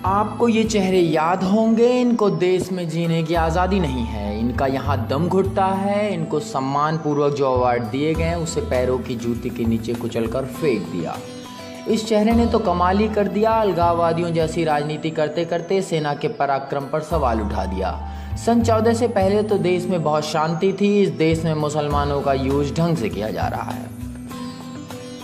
आपको ये चेहरे याद होंगे। इनको देश में जीने की आज़ादी नहीं है, इनका यहाँ दम घुटता है। इनको सम्मान पूर्वक जो अवार्ड दिए गए उसे पैरों की जूती के नीचे कुचलकर फेंक दिया। इस चेहरे ने तो कमाल ही कर दिया। अलगाववादियों जैसी राजनीति करते करते सेना के पराक्रम पर सवाल उठा दिया। सन 14 से पहले तो देश में बहुत शांति थी। इस देश में मुसलमानों का यूज ढंग से किया जा रहा है।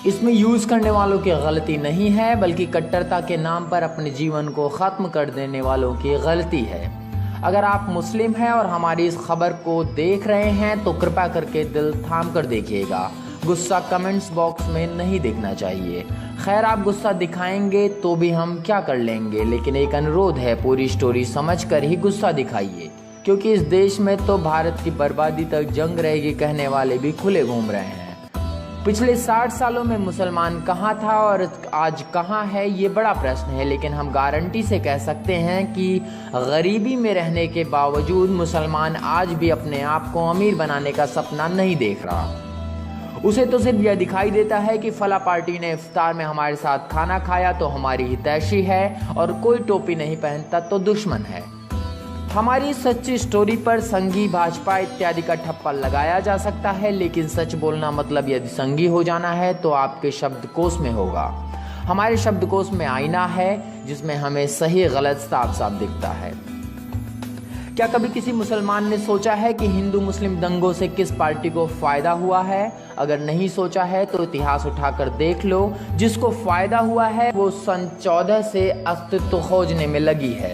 इसमें यूज़ करने वालों की गलती नहीं है, बल्कि कट्टरता के नाम पर अपने जीवन को ख़त्म कर देने वालों की गलती है। अगर आप मुस्लिम हैं और हमारी इस खबर को देख रहे हैं तो कृपया करके दिल थाम कर देखिएगा। गुस्सा कमेंट्स बॉक्स में नहीं देखना चाहिए। खैर, आप गुस्सा दिखाएंगे तो भी हम क्या कर लेंगे, लेकिन एक अनुरोध है, पूरी स्टोरी समझकर ही गुस्सा दिखाइए, क्योंकि इस देश में तो भारत की बर्बादी तक जंग रहेगी कहने वाले भी खुले घूम रहे हैं। पिछले 60 सालों में मुसलमान कहाँ था और आज कहाँ है, ये बड़ा प्रश्न है। लेकिन हम गारंटी से कह सकते हैं कि गरीबी में रहने के बावजूद मुसलमान आज भी अपने आप को अमीर बनाने का सपना नहीं देख रहा। उसे तो सिर्फ यह दिखाई देता है कि फला पार्टी ने इफ्तार में हमारे साथ खाना खाया तो हमारी हितैषी है, और कोई टोपी नहीं पहनता तो दुश्मन है। हमारी सच्ची स्टोरी पर संघी, भाजपा इत्यादि का ठप्पा लगाया जा सकता है, लेकिन सच बोलना मतलब यदि संघी हो जाना है तो आपके शब्दकोश में होगा। हमारे शब्दकोश में आईना है जिसमें हमें सही गलत साफ साफ दिखता है। क्या कभी किसी मुसलमान ने सोचा है कि हिंदू मुस्लिम दंगों से किस पार्टी को फायदा हुआ है? अगर नहीं सोचा है तो इतिहास उठाकर देख लो। जिसको फायदा हुआ है वो सन 14 से अस्तित्व खोजने में लगी है।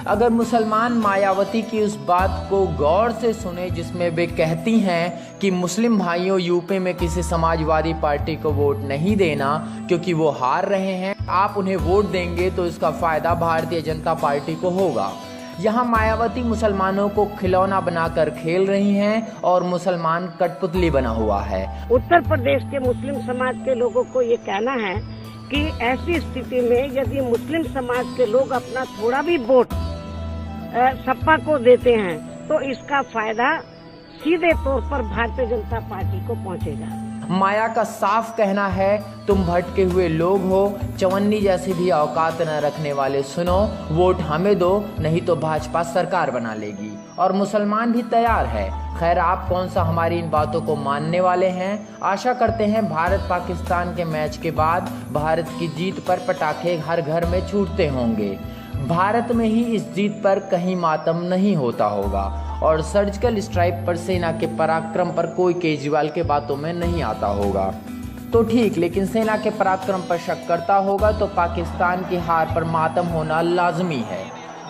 अगर मुसलमान मायावती की उस बात को गौर से सुने जिसमें वे कहती हैं कि मुस्लिम भाइयों, यूपी में किसी समाजवादी पार्टी को वोट नहीं देना क्योंकि वो हार रहे हैं, आप उन्हें वोट देंगे तो इसका फायदा भारतीय जनता पार्टी को होगा। यहाँ मायावती मुसलमानों को खिलौना बनाकर खेल रही हैं और मुसलमान कठपुतली बना हुआ है। उत्तर प्रदेश के मुस्लिम समाज के लोगों को ये कहना है कि ऐसी स्थिति में यदि मुस्लिम समाज के लोग अपना थोड़ा भी वोट सपा को देते हैं तो इसका फायदा सीधे तौर पर भारतीय जनता पार्टी को पहुंचेगा। माया का साफ कहना है, तुम भटके हुए लोग हो, चवन्नी जैसी भी औकात न रखने वाले सुनो, वोट हमें दो, नहीं तो भाजपा सरकार बना लेगी। और मुसलमान भी तैयार है। खैर, आप कौन सा हमारी इन बातों को मानने वाले हैं? आशा करते हैं भारत पाकिस्तान के मैच के बाद भारत की जीत पर पटाखे हर घर में छूटते होंगे। भारत में ही इस जीत पर कहीं मातम नहीं होता होगा, और सर्जिकल स्ट्राइक पर सेना के पराक्रम पर कोई केजरीवाल के बातों में नहीं आता होगा तो ठीक, लेकिन सेना के पराक्रम पर शक करता होगा तो पाकिस्तान की हार पर मातम होना लाजमी है।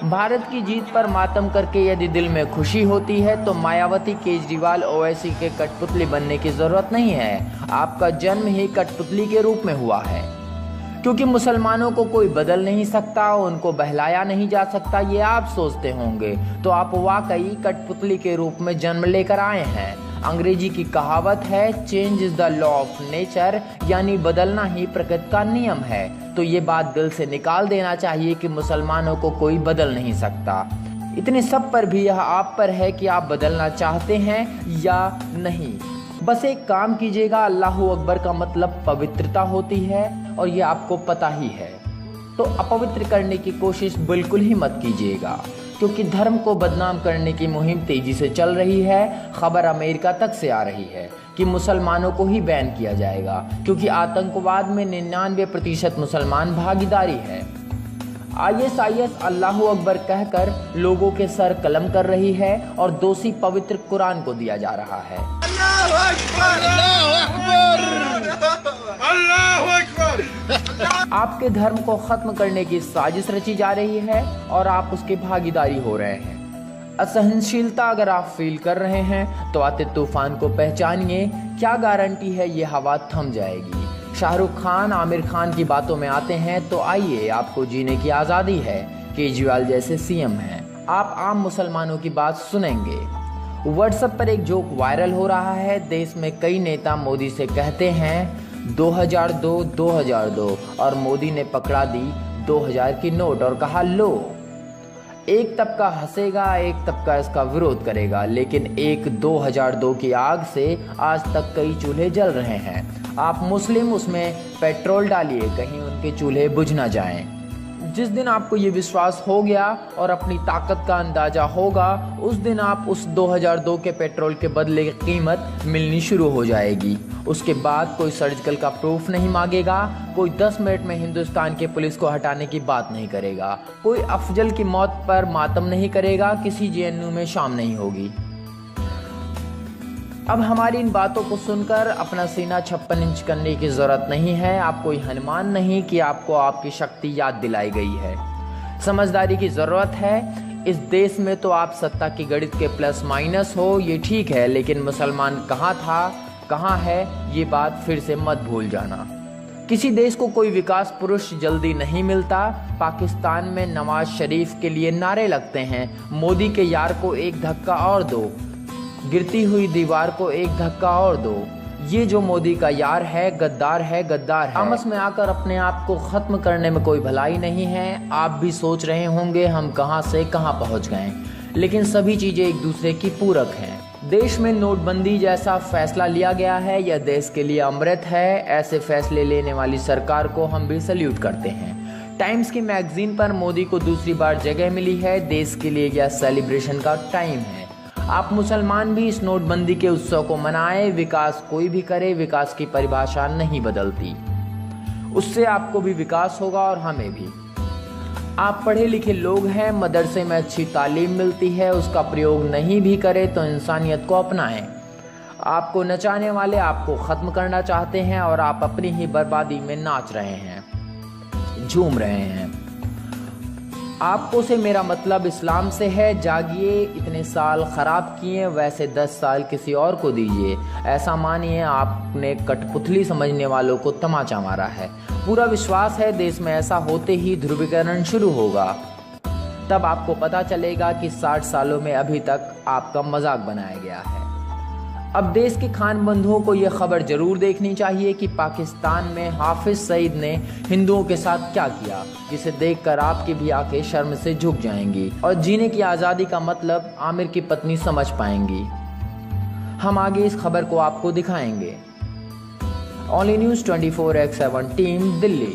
भारत की जीत पर मातम करके यदि दिल में खुशी होती है तो मायावती, केजरीवाल, ओवैसी के कठपुतली बनने की जरूरत नहीं है। आपका जन्म ही कठपुतली के रूप में हुआ है, क्योंकि मुसलमानों को कोई बदल नहीं सकता, उनको बहलाया नहीं जा सकता, ये आप सोचते होंगे तो आप वाकई कठपुतली के रूप में जन्म लेकर आए हैं। अंग्रेजी की कहावत है, change is the law of nature, यानी बदलना ही प्रकृति का नियम है। तो ये बात दिल से निकाल देना चाहिए कि मुसलमानों को कोई बदल नहीं सकता। इतने सब पर भी यह आप पर है कि आप बदलना चाहते हैं या नहीं। बस एक काम कीजिएगा, अल्लाहू अकबर का मतलब पवित्रता होती है और ये आपको पता ही है। तो अपवित्र करने की कोशिश बिल्कुल ही मत कीजिएगा, क्योंकि धर्म को बदनाम करने की मुहिम तेजी से चल रही है। खबर अमेरिका तक से आ रही है कि मुसलमानों को ही बैन किया जाएगा, क्योंकि आतंकवाद में 99% मुसलमान भागीदारी है। ISIS अल्लाहू अकबर कहकर लोगों के सर कलम कर रही है और दोषी पवित्र कुरान को दिया जा रहा है। आपके धर्म को खत्म करने की साजिश रची जा रही है और आप उसकी भागीदारी हो रहे हैं। असहनशीलता अगर आप फील कर रहे हैं तो आते तूफान को पहचानिए। क्या गारंटी है ये हवा थम जाएगी? शाहरुख खान, आमिर खान की बातों में आते हैं तो आइए, आपको जीने की आज़ादी है। केजरीवाल जैसे CM हैं, आप आम मुसलमानों की बात सुनेंगे। व्हाट्सएप पर एक जोक वायरल हो रहा है। देश में कई नेता मोदी से कहते हैं 2002 2002, और मोदी ने पकड़ा दी 2000 की नोट और कहा लो। एक तबका हंसेगा, एक तबका इसका विरोध करेगा, लेकिन एक 2002 की आग से आज तक कई चूल्हे जल रहे हैं। आप मुस्लिम उसमें पेट्रोल डालिए, कहीं उनके चूल्हे बुझ ना जाएं। जिस दिन आपको ये विश्वास हो गया और अपनी ताकत का अंदाजा होगा, उस दिन आप उस 2002 के पेट्रोल के बदले की कीमत मिलनी शुरू हो जाएगी। उसके बाद कोई सर्जिकल का प्रूफ नहीं मांगेगा, कोई 10 मिनट में हिंदुस्तान के पुलिस को हटाने की बात नहीं करेगा, कोई अफजल की मौत पर मातम नहीं करेगा, किसी जेएनयू में शाम नहीं होगी। अब हमारी इन बातों को सुनकर अपना सीना 56 इंच करने की ज़रूरत नहीं है। आप कोई हनुमान नहीं कि आपको आपकी शक्ति याद दिलाई गई है। समझदारी की ज़रूरत है। इस देश में तो आप सत्ता की गणित के प्लस माइनस हो, ये ठीक है, लेकिन मुसलमान कहाँ था, कहाँ है, ये बात फिर से मत भूल जाना। किसी देश को कोई विकास पुरुष जल्दी नहीं मिलता। पाकिस्तान में नवाज शरीफ के लिए नारे लगते हैं, मोदी के यार को एक धक्का और दो, गिरती हुई दीवार को एक धक्का और दो। ये जो मोदी का यार है, गद्दार है, गद्दार है। आपस में आकर अपने आप को खत्म करने में कोई भलाई नहीं है। आप भी सोच रहे होंगे हम कहां से कहां पहुंच गए, लेकिन सभी चीजें एक दूसरे की पूरक हैं। देश में नोटबंदी जैसा फैसला लिया गया है, यह देश के लिए अमृत है। ऐसे फैसले लेने वाली सरकार को हम भी सल्यूट करते हैं। टाइम्स की मैगजीन पर मोदी को दूसरी बार जगह मिली है। देश के लिए यह सेलिब्रेशन का टाइम है। आप मुसलमान भी इस नोटबंदी के उत्सव को मनाएं। विकास कोई भी करे, विकास की परिभाषा नहीं बदलती। उससे आपको भी विकास होगा और हमें भी। आप पढ़े लिखे लोग हैं, मदरसे में अच्छी तालीम मिलती है, उसका प्रयोग नहीं भी करे तो इंसानियत को अपनाएं। आपको नचाने वाले आपको ख़त्म करना चाहते हैं और आप अपनी ही बर्बादी में नाच रहे हैं, झूम रहे हैं। आपको से मेरा मतलब इस्लाम से है। जागिए, इतने साल खराब किए, वैसे 10 साल किसी और को दीजिए। ऐसा मानिए आपने कठपुतली समझने वालों को तमाचा मारा है। पूरा विश्वास है देश में ऐसा होते ही ध्रुवीकरण शुरू होगा। तब आपको पता चलेगा कि 60 सालों में अभी तक आपका मजाक बनाया गया है। अब देश के खान बंधुओं को यह खबर जरूर देखनी चाहिए कि पाकिस्तान में हाफिज सईद ने हिंदुओं के साथ क्या किया, जिसे देखकर आपकी भी आंखें शर्म से झुक जाएंगी और जीने की आज़ादी का मतलब आमिर की पत्नी समझ पाएंगी। हम आगे इस खबर को आपको दिखाएंगे। Only news 24x7 team, Delhi.